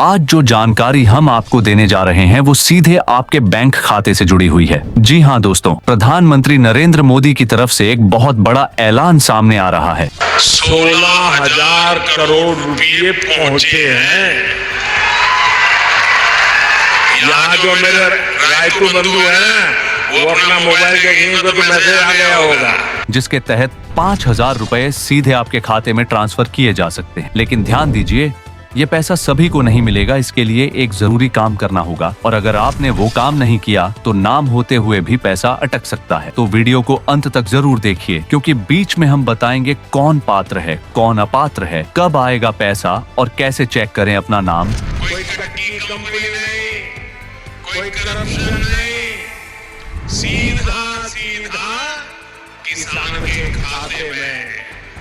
आज जो जानकारी हम आपको देने जा रहे हैं वो सीधे आपके बैंक खाते से जुड़ी हुई है। जी हाँ दोस्तों, प्रधानमंत्री नरेंद्र मोदी की तरफ से एक बहुत बड़ा ऐलान सामने आ रहा है। 16,000 करोड़ रुपए पहुंचे हैं। यहाँ जो मेरे रायतू बंधु हैं, वो अपना मोबाइल देखेंगे तो मैसेज आ गया होगा, जिसके तहत 5,000 रुपए सीधे आपके खाते में ट्रांसफर किए जा सकते हैं। लेकिन ध्यान दीजिए, ये पैसा सभी को नहीं मिलेगा। इसके लिए एक जरूरी काम करना होगा और अगर आपने वो काम नहीं किया तो नाम होते हुए भी पैसा अटक सकता है। तो वीडियो को अंत तक जरूर देखिए, क्योंकि बीच में हम बताएंगे कौन पात्र है, कौन अपात्र है, कब आएगा पैसा और कैसे चेक करें अपना नाम। कोई कटीन कंपनी नहीं, कोई करप्शन नहीं, सीधा सीधा किसान के खाते में।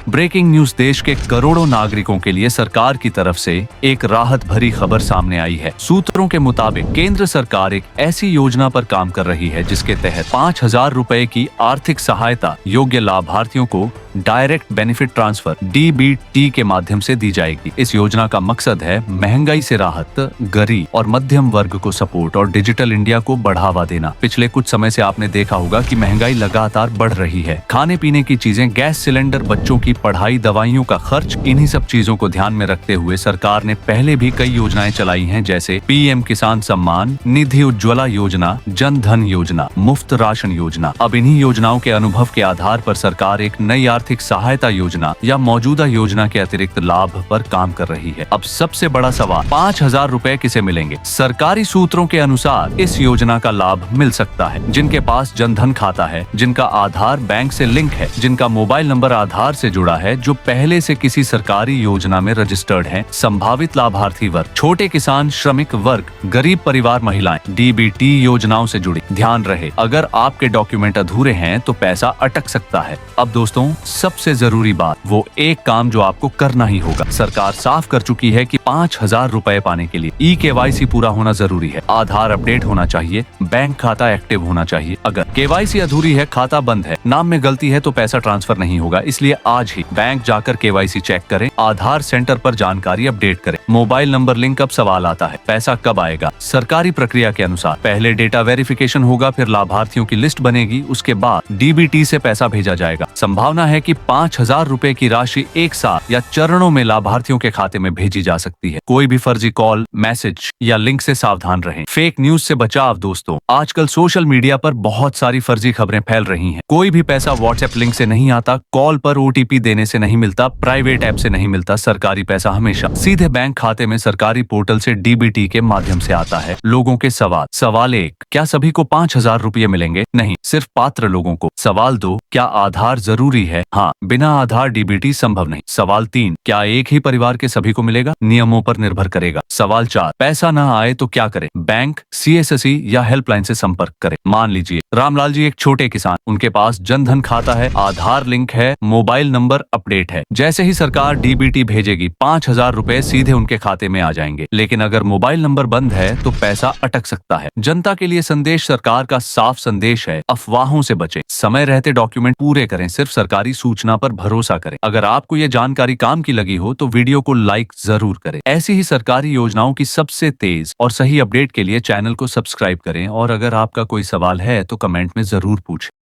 ब्रेकिंग न्यूज, देश के करोड़ों नागरिकों के लिए सरकार की तरफ से एक राहत भरी खबर सामने आई है। सूत्रों के मुताबिक केंद्र सरकार एक ऐसी योजना पर काम कर रही है जिसके तहत 5,000 रुपए की आर्थिक सहायता योग्य लाभार्थियों को डायरेक्ट बेनिफिट ट्रांसफर (DBT) के माध्यम से दी जाएगी। इस योजना का मकसद है महंगाई से राहत, गरीब और मध्यम वर्ग को सपोर्ट और डिजिटल इंडिया को बढ़ावा देना। पिछले कुछ समय से आपने देखा होगा कि महंगाई लगातार बढ़ रही है। खाने पीने की चीजें, गैस सिलेंडर, बच्चों की पढ़ाई, दवाइयों का खर्च, इन्हीं सब चीजों को ध्यान में रखते हुए सरकार ने पहले भी कई योजनाएं चलाई हैं, जैसे PM किसान सम्मान निधि, उज्ज्वला योजना, जन धन योजना, मुफ्त राशन योजना। अब इन्हीं योजनाओं के अनुभव के आधार पर सरकार एक नई आर्थिक सहायता योजना या मौजूदा योजना के अतिरिक्त लाभ पर काम कर रही है। अब सबसे बड़ा सवाल, 5,000 रुपए किसे मिलेंगे? सरकारी सूत्रों के अनुसार इस योजना का लाभ मिल सकता है जिनके पास जनधन खाता है, जिनका आधार बैंक से लिंक है, जिनका मोबाइल नंबर आधार से जुड़ा है, जो पहले से किसी सरकारी योजना में रजिस्टर्ड हैं। संभावित लाभार्थी वर्ग, छोटे किसान, श्रमिक वर्ग, गरीब परिवार, महिलाएं, DBT योजनाओं से जुड़ी। ध्यान रहे, अगर आपके डॉक्यूमेंट अधूरे हैं तो पैसा अटक सकता है। अब दोस्तों, सबसे जरूरी बात, वो एक काम जो आपको करना ही होगा। सरकार साफ कर चुकी है कि 5,000 रुपए पाने के लिए eKYC पूरा होना जरूरी है, आधार अपडेट होना चाहिए, बैंक खाता एक्टिव होना चाहिए। अगर KYC अधूरी है, खाता बंद है, नाम में गलती है तो पैसा ट्रांसफर नहीं होगा। इसलिए आज ही बैंक जाकर KYC चेक करें, आधार सेंटर पर जानकारी अपडेट करें। मोबाइल नंबर लिंक, अब सवाल आता है पैसा कब आएगा? सरकारी प्रक्रिया के अनुसार पहले डेटा वेरिफिकेशन होगा, फिर लाभार्थियों की लिस्ट बनेगी, उसके बाद DBT से पैसा भेजा जाएगा। संभावना है कि 5,000 रुपए की राशि एक साथ या चरणों में लाभार्थियों के खाते में भेजी जा सकती है। कोई भी फर्जी कॉल, मैसेज या लिंक से सावधान रहें। फेक न्यूज से बचाव दोस्तों, आजकल सोशल मीडिया पर बहुत सारी फर्जी खबरें फैल रही हैं। कोई भी पैसा व्हाट्सएप लिंक से नहीं आता, कॉल पर OTP देने से नहीं मिलता, प्राइवेट ऐप से नहीं मिलता। सरकारी पैसा हमेशा सीधे बैंक खाते में सरकारी पोर्टल से DBT के माध्यम से आता है। लोगों के सवाल 1, क्या सभी को 5,000 रुपए मिलेंगे? नहीं, सिर्फ पात्र लोगों को। सवाल 2, क्या आधार जरूरी है? हाँ, बिना आधार DBT संभव नहीं। सवाल 3, क्या एक ही परिवार के सभी को मिलेगा? नियमों पर निर्भर करेगा। सवाल 4, पैसा न आए तो क्या करें? बैंक, CSSE या हेल्पलाइन से संपर्क करें। मान लीजिए रामलाल जी एक छोटे किसान, उनके पास जनधन खाता है, आधार लिंक है, मोबाइल नंबर अपडेट है। जैसे ही सरकार DBT भेजेगी, 5,000 रुपए सीधे उनके खाते में आ जाएंगे। लेकिन अगर मोबाइल नंबर बंद है तो पैसा अटक सकता है। जनता के लिए संदेश, सरकार का साफ संदेश है, अफवाहों से बचें, समय रहते डॉक्यूमेंट पूरे करें, सिर्फ सरकारी सूचना पर भरोसा करें। अगर आपको ये जानकारी काम की लगी हो तो वीडियो को लाइक जरूर करें। ऐसी ही सरकारी योजनाओं की सबसे तेज और सही अपडेट के लिए चैनल को सब्सक्राइब करें और अगर आपका कोई सवाल है तो कमेंट में जरूर पूछें।